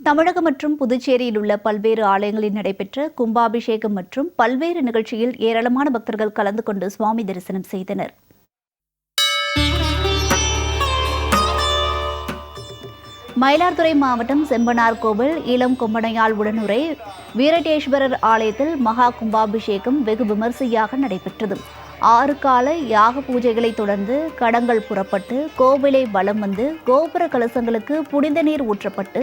தமிழகம் மற்றும் புதுச்சேரியில் உள்ள பல்வேறு ஆலயங்களில் நடைபெற்ற கும்பாபிஷேகம் மற்றும் பல்வேறு நிகழ்ச்சியில் ஏராளமான பக்தர்கள் கலந்து கொண்டு சுவாமி தரிசனம் செய்தனர். மயிலாடுதுறை மாவட்டம் செம்பனார் கோவில் இளம் கொம்பனையாள் உடனுரை வீரட்டேஸ்வரர் ஆலயத்தில் மகா கும்பாபிஷேகம் வெகு விமரிசையாக நடைபெற்றது. 6 கால யாக பூஜைகளை தொடர்ந்து கடங்கள் புறப்பட்டு கோவிலை வலம் வந்து கோபுர கலசங்களுக்கு புனித நீர் ஊற்றப்பட்டு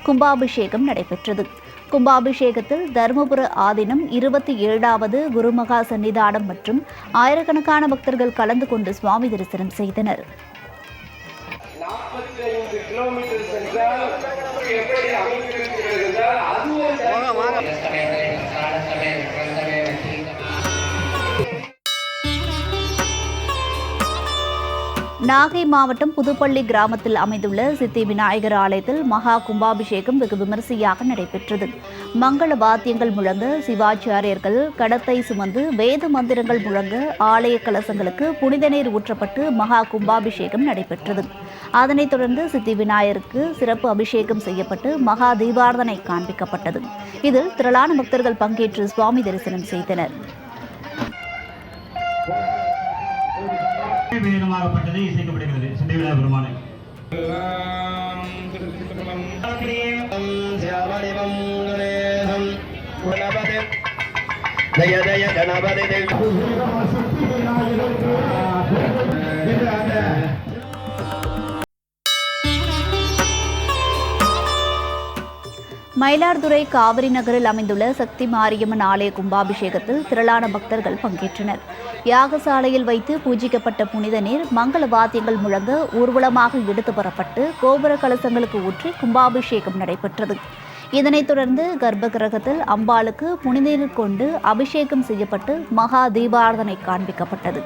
கும்பாபிஷேகம் நடைபெற்றது. கும்பாபிஷேகத்தில் தருமபுர ஆதீனம் 27வது குருமகா சன்னிதானம் மற்றும் ஆயிரக்கணக்கான பக்தர்கள் கலந்து கொண்டு சுவாமி தரிசனம் செய்தனர். 45 கிலோமீட்டர் சென்றால் எப்படி அமைந்திருக்கிறது என்றால் நாகை மாவட்டம் புதுப்பள்ளி கிராமத்தில் அமைந்துள்ள சித்தி விநாயகர் ஆலயத்தில் மகா கும்பாபிஷேகம் வெகு விமரிசையாக நடைபெற்றது. மங்கள வாத்தியங்கள் முழங்க சிவாச்சாரியர்கள் கடத்தை சுமந்து வேத மந்திரங்கள் முழங்க ஆலய கலசங்களுக்கு புனித நீர் ஊற்றப்பட்டு மகா கும்பாபிஷேகம் நடைபெற்றது. அதனைத் தொடர்ந்து சித்தி விநாயகருக்கு சிறப்பு அபிஷேகம் செய்யப்பட்டு மகா தீபாரதனை காண்பிக்கப்பட்டது. இதில் திரளான பக்தர்கள் பங்கேற்று சுவாமி தரிசனம் செய்தனர். வேதமாகப்பட்டது இசைக்கப்படுகிறது. சிந்தைவிழா பெருமானை ஜய ஜய கணபதி மயிலாடுதுறை காவிரி நகரில் அமைந்துள்ள சக்தி மாரியம்மன் ஆலய கும்பாபிஷேகத்தில் திரளான பக்தர்கள் பங்கேற்றனர். யாகசாலையில் வைத்து பூஜிக்கப்பட்ட புனித நீர் மங்கள வாத்தியங்கள் முழங்க ஊர்வலமாக எடுத்து வரப்பட்டு கோபுர கலசங்களுக்கு ஊற்றி கும்பாபிஷேகம் நடைபெற்றது. இதனைத் தொடர்ந்து கர்ப்ப கிரகத்தில் அம்பாளுக்கு புனித நீர் கொண்டு அபிஷேகம் செய்யப்பட்டு மகா தீபாரதனை காண்பிக்கப்பட்டது.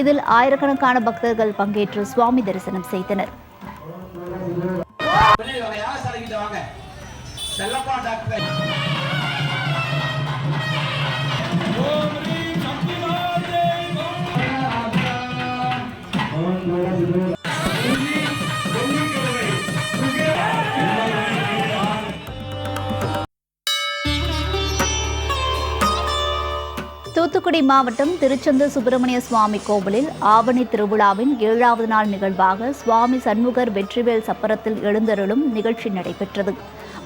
இதில் ஆயிரக்கணக்கான பக்தர்கள் பங்கேற்று சுவாமி தரிசனம் செய்தனர். செல்லப்பா டாக்டர் தூத்துக்குடி மாவட்டம் திருச்செந்தூர் சுப்பிரமணிய சுவாமி கோவிலில் ஆவணி திருவிழாவின் 7வது நாள் நிகழ்வாக சுவாமி சண்முகர் வெற்றிவேல் சப்பரத்தில் எழுந்தருளும் நிகழ்ச்சி நடைபெற்றது.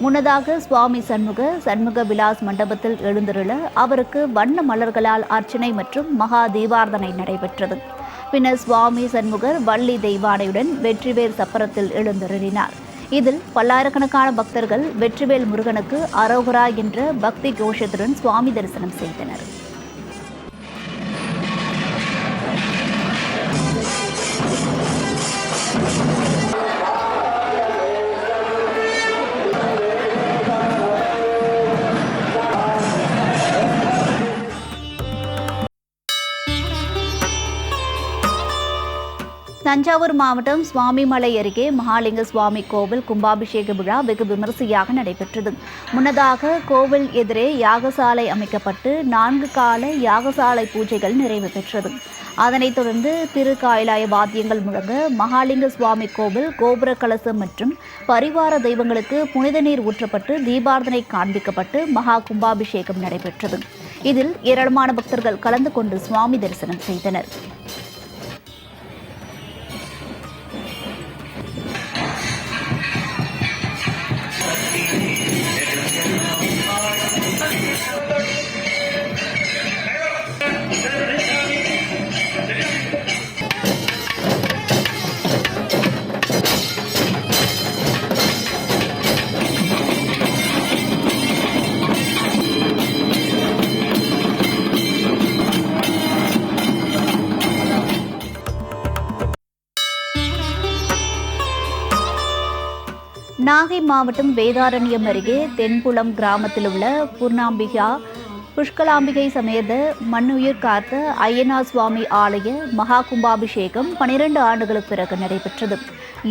முன்னதாக சுவாமி சண்முக விலாஸ் மண்டபத்தில் எழுந்தருள அவருக்கு வண்ண மலர்களால் அர்ச்சனை மற்றும் மகா தீபாரதனை நடைபெற்றது. பின்னர் சுவாமி சண்முகர் வள்ளி தெய்வானையுடன் வெற்றிவேல் சப்பரத்தில் எழுந்தருளினார். இதில் பல்லாயிரக்கணக்கான பக்தர்கள் வெற்றிவேல் முருகனுக்கு அரோகரா என்ற பக்தி கோஷத்துடன் சுவாமி தரிசனம் செய்தனர். தஞ்சாவூர் மாவட்டம் சுவாமிமலை அருகே மகாலிங்க சுவாமி கோவில் கும்பாபிஷேக விழா வெகு விமரிசையாக நடைபெற்றது. முன்னதாக கோவில் எதிரே யாகசாலை அமைக்கப்பட்டு 4 கால யாகசாலை பூஜைகள் நிறைவு பெற்றது. அதனைத் தொடர்ந்து திருக்காயிலாய வாத்தியங்கள் முழங்க மகாலிங்க சுவாமி கோவில் கோபுர கலசம் மற்றும் பரிவார தெய்வங்களுக்கு புனித நீர் ஊற்றப்பட்டு தீபாரதனை காண்பிக்கப்பட்டு மகா கும்பாபிஷேகம் நடைபெற்றது. இதில் ஏராளமான பக்தர்கள் கலந்து கொண்டு சுவாமி தரிசனம் செய்தனர். நாகை மாவட்டம் வேதாரண்யம் அருகே தென்புலம் கிராமத்தில் உள்ள பூர்ணாம்பிகா புஷ்கலாம்பிகை சமேத மண்ணுயிர் காத்த ஐயனார் சுவாமி ஆலய மகா கும்பாபிஷேகம் 12 ஆண்டுகளுக்கு பிறகு நடைபெற்றது.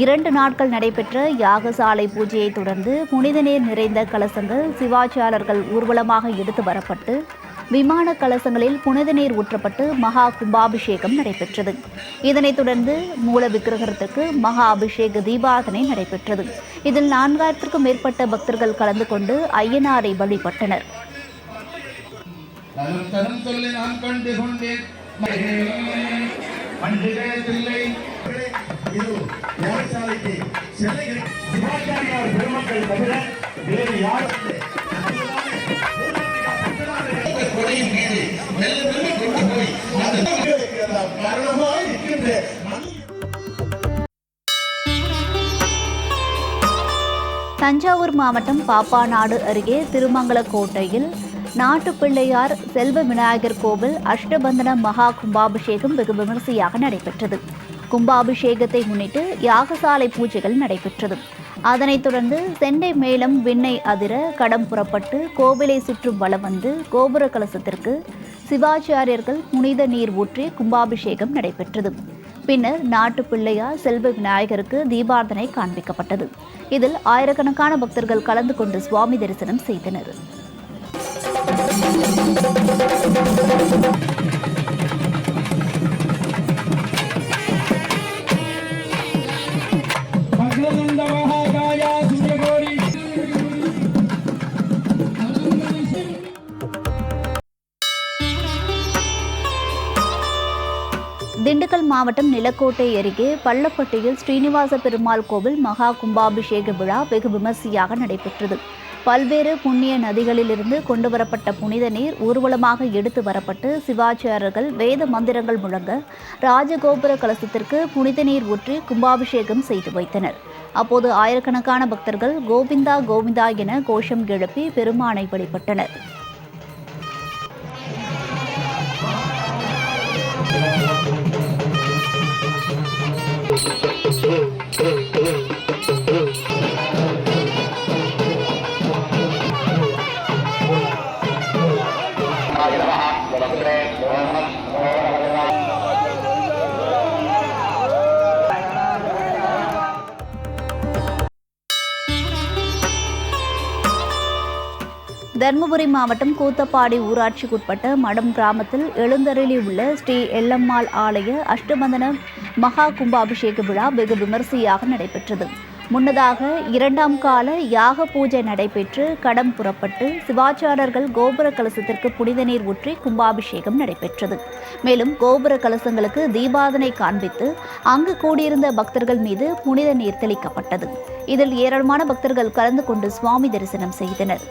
2 நாட்கள் நடைபெற்ற யாகசாலை பூஜையை தொடர்ந்து புனித நீர் நிறைந்த கலசங்கள் சிவாச்சாரர்கள் ஊர்வலமாக எடுத்து வரப்பட்டு விமான கலசங்களில் புனித நீர் ஊற்றப்பட்டு மகா கும்பாபிஷேகம் நடைபெற்றது. இதனைத் தொடர்ந்து மூல விக்கிரகத்திற்கு மகா அபிஷேக தீபாராதனை நடைபெற்றது. இதில் 4000க்கும் மேற்பட்ட பக்தர்கள் கலந்து கொண்டு ஐயனாரை வழிபட்டனர். தஞ்சாவூர் மாவட்டம் பாப்பாநாடு அருகே திருமங்கலக்கோட்டையில் நாட்டு பிள்ளையார் செல்வ விநாயகர் கோவில் அஷ்டபந்தன மகா கும்பாபிஷேகம் வெகு விமரிசையாக நடைபெற்றது. கும்பாபிஷேகத்தை முன்னிட்டு யாகசாலை பூஜைகள் நடைபெற்றது. அதனைத் தொடர்ந்து செண்டை மேளம் விண்ணை அதிர கடம் புறப்பட்டு கோவிலை சுற்றும் வலம் வந்து கோபுர கலசத்திற்கு சிவாச்சாரியர்கள் புனித நீர் ஊற்றி கும்பாபிஷேகம் நடைபெற்றது. பின்னர் நாட்டு பிள்ளையார் செல்வ விநாயகருக்கு தீபாராதனை காண்பிக்கப்பட்டது. இதில் ஆயிரக்கணக்கான பக்தர்கள் கலந்து கொண்டு சுவாமி தரிசனம் செய்தனர். திண்டுக்கல் மாவட்டம் நிலக்கோட்டை அருகே பள்ளப்பட்டியில் ஸ்ரீனிவாச பெருமாள் கோவில் மகா கும்பாபிஷேக விழா வெகு விமர்சையாக நடைபெற்றது. பல்வேறு புண்ணிய நதிகளிலிருந்து கொண்டுவரப்பட்ட புனித நீர் ஊர்வலமாக எடுத்து வரப்பட்டு சிவாச்சாரியர்கள் வேத மந்திரங்கள் முழங்க ராஜகோபுர கலசத்திற்கு புனித நீர் ஊற்றி கும்பாபிஷேகம் செய்து வைத்தனர். அப்போது ஆயிரக்கணக்கான பக்தர்கள் கோவிந்தா கோவிந்தா என கோஷம் எழுப்பி பெருமானை வழிபட்டனர். தருமபுரி மாவட்டம் கூத்தப்பாடி ஊராட்சிக்குட்பட்ட மடம் கிராமத்தில் எழுந்தருளி உள்ள ஸ்ரீ எல்லம்மாள் ஆலய அஷ்டபந்தன மகா கும்பாபிஷேக விழா வெகு விமரிசையாக நடைபெற்றது. முன்னதாக 2ஆம் கால யாக பூஜை நடைபெற்று கடம் புறப்பட்டு சிவாச்சாரர்கள் கோபுர கலசத்திற்கு புனித நீர் ஊற்றி கும்பாபிஷேகம் நடைபெற்றது. மேலும் கோபுர கலசங்களுக்கு தீபாராதனை காண்பித்து அங்கு கூடியிருந்த பக்தர்கள் மீது புனித நீர் தெளிக்கப்பட்டது. இதில் ஏராளமான பக்தர்கள் கலந்து கொண்டு சுவாமி தரிசனம் செய்தனர்.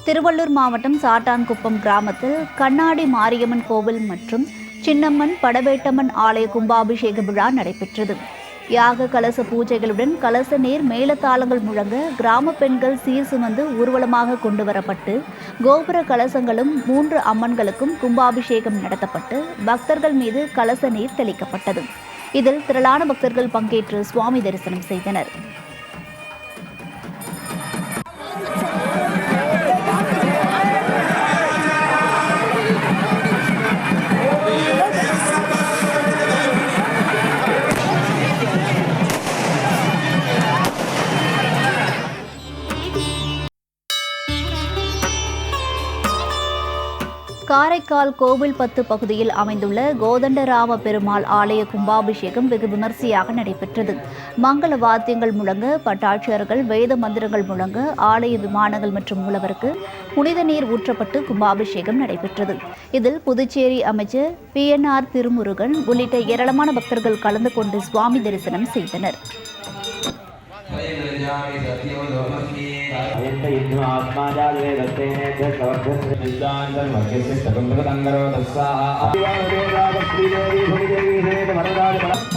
திருவள்ளூர் மாவட்டம் சாத்தான்குப்பம் கிராமத்தில் கண்ணாடி மாரியம்மன் கோவில் மற்றும் சின்னம்மன் படவேட்டம்மன் ஆலய கும்பாபிஷேக விழா நடைபெற்றது. யாக கலச பூஜைகளுடன் கலச நீர் மேளதாளங்கள் முழங்க கிராம பெண்கள் சீர் சுமந்து ஊர்வலமாக கொண்டு வரப்பட்டு கோபுர கலசங்களும் 3 அம்மன்களுக்கும் கும்பாபிஷேகம் நடத்தப்பட்டு பக்தர்கள் மீது கலச நீர் தெளிக்கப்பட்டது. இதில் திரளான பக்தர்கள் பங்கேற்று சுவாமி தரிசனம் செய்தனர். காரைக்கால் கோவில்பத்து பகுதியில் அமைந்துள்ள கோதண்டராம பெருமாள் ஆலய கும்பாபிஷேகம் வெகு விமரிசையாக நடைபெற்றது. மங்கள வாத்தியங்கள் முழங்க பட்டாட்சியர்கள் வேத மந்திரங்கள் முழங்க ஆலய விமானங்கள் மற்றும் மூலவருக்கு புனித நீர் ஊற்றப்பட்டு கும்பாபிஷேகம் நடைபெற்றது. இதில் புதுச்சேரி அமைச்சர் PNR திருமுருகன் உள்ளிட்ட ஏராளமான பக்தர்கள் கலந்து கொண்டு சுவாமி தரிசனம் செய்தனர். ஆத்மா